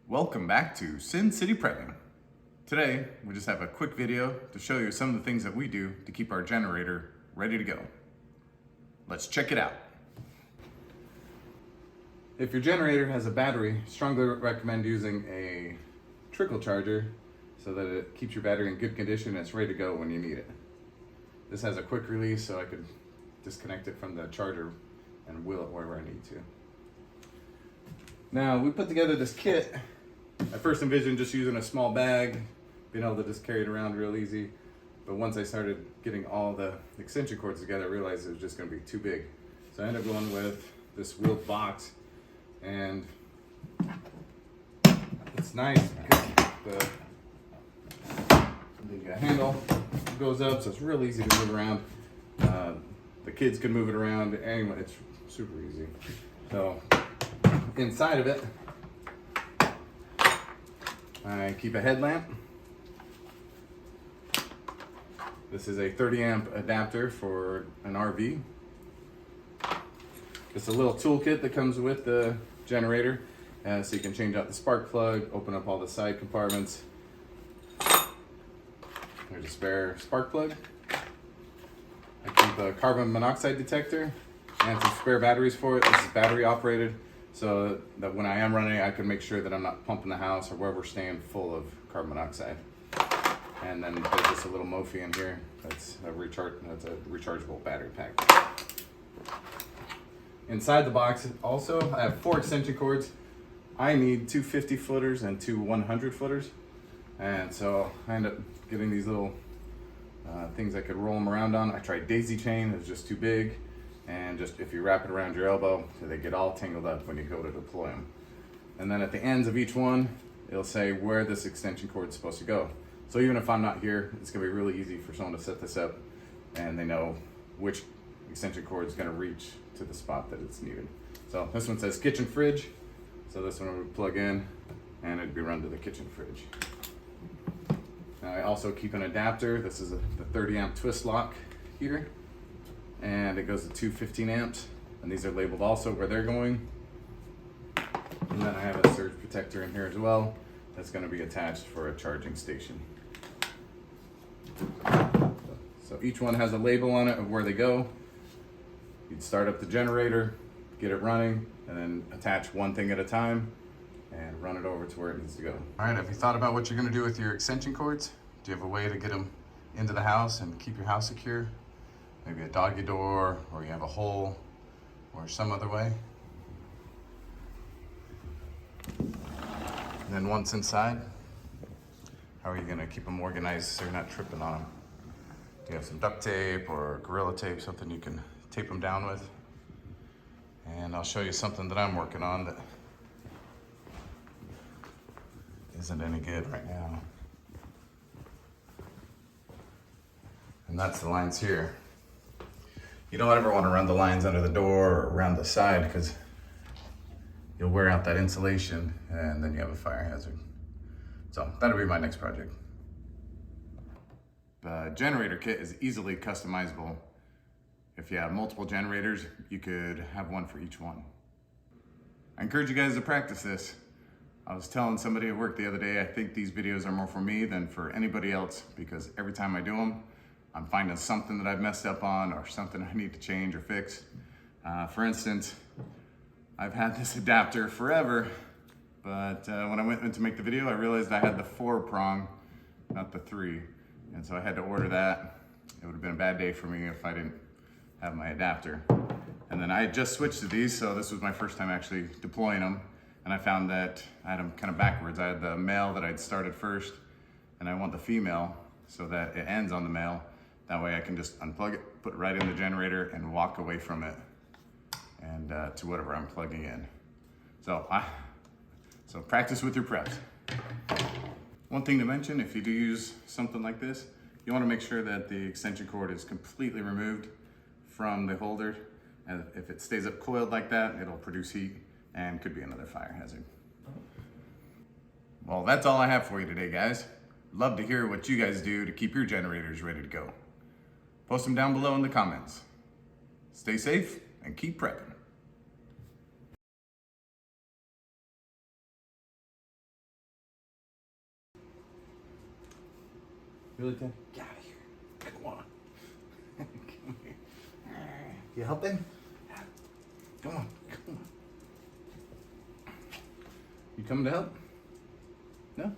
Welcome back to Sin City Prepping. Today, we just have a quick video to show you some of the things that we do to keep our generator ready to go. Let's check it out. If your generator has a battery, strongly recommend using a trickle charger so that it keeps your battery in good condition and it's ready to go when you need it. This has a quick release so I could disconnect it from the charger and wheel it wherever I need to. Now, we put together this kit. I first envisioned just using a small bag, being able to just carry it around real easy. But once I started getting all the extension cords together, I realized it was just gonna be too big. So I ended up going with this wheeled box, and it's nice because the handle goes up, so it's real easy to move around. The kids can move it around, anyway, it's super easy. So inside of it, I keep a headlamp. This is a 30 amp adapter for an RV. It's a little toolkit that comes with the generator, so you can change out the spark plug, open up all the side compartments. There's a spare spark plug. I keep a carbon monoxide detector and some spare batteries for it. This is battery operated, so that when I am running, I can make sure that I'm not pumping the house or wherever we're staying full of carbon monoxide. And then there's just a little Mophie in here. That's a rechargeable battery pack. Inside the box also, I have 4 extension cords. I need 2 50 footers and 2 100 footers. And so I end up getting these little things I could roll them around on. I tried daisy chain, it was just too big. And just if you wrap it around your elbow, so they get all tangled up when you go to deploy them. And then at the ends of each one, it'll say where this extension cord is supposed to go. So even if I'm not here, it's gonna be really easy for someone to set this up and they know which extension cord is gonna reach to the spot that it's needed. So this one says kitchen fridge. So this one would plug in and it'd be run to the kitchen fridge. Now I also keep an adapter. This is the 30 amp twist lock here. And it goes to 2 15 amps, and these are labeled also where they're going. And then I have a surge protector in here as well that's going to be attached for a charging station. So each one has a label on it of where they go. You'd start up the generator, get it running, and then attach one thing at a time and run it over to where it needs to go. All right, have you thought about what you're going to do with your extension cords? Do you have a way to get them into the house and keep your house secure? Maybe a doggy door, or you have a hole, or some other way. And then once inside, how are you gonna keep them organized so you're not tripping on them? Do you have some duct tape or Gorilla Tape, something you can tape them down with? And I'll show you something that I'm working on that isn't any good right now. And that's the lines here. You don't ever want to run the lines under the door or around the side because you'll wear out that insulation and then you have a fire hazard. So that'll be my next project. The generator kit is easily customizable. If you have multiple generators, you could have one for each one. I encourage you guys to practice this. I was telling somebody at work the other day, I think these videos are more for me than for anybody else because every time I do them, I'm finding something that I've messed up on or something I need to change or fix. For instance, I've had this adapter forever, but when I went to make the video, I realized I had the 4 prong, not the 3. And so I had to order that. It would have been a bad day for me if I didn't have my adapter. And then I had just switched to these, so this was my first time actually deploying them. And I found that I had them kind of backwards. I had the male that I'd started first, and I want the female so that it ends on the male. That way I can just unplug it, put it right in the generator and walk away from it and to whatever I'm plugging in. So practice with your preps. One thing to mention, if you do use something like this, you want to make sure that the extension cord is completely removed from the holder. And if it stays up coiled like that, it'll produce heat and could be another fire hazard. Well, that's all I have for you today, guys. Love to hear what you guys do to keep your generators ready to go. Post them down below in the comments. Stay safe and keep prepping. Really, Ted? Get out of here. Come on. Come here. You helping? Come on. Come on. You coming to help? No?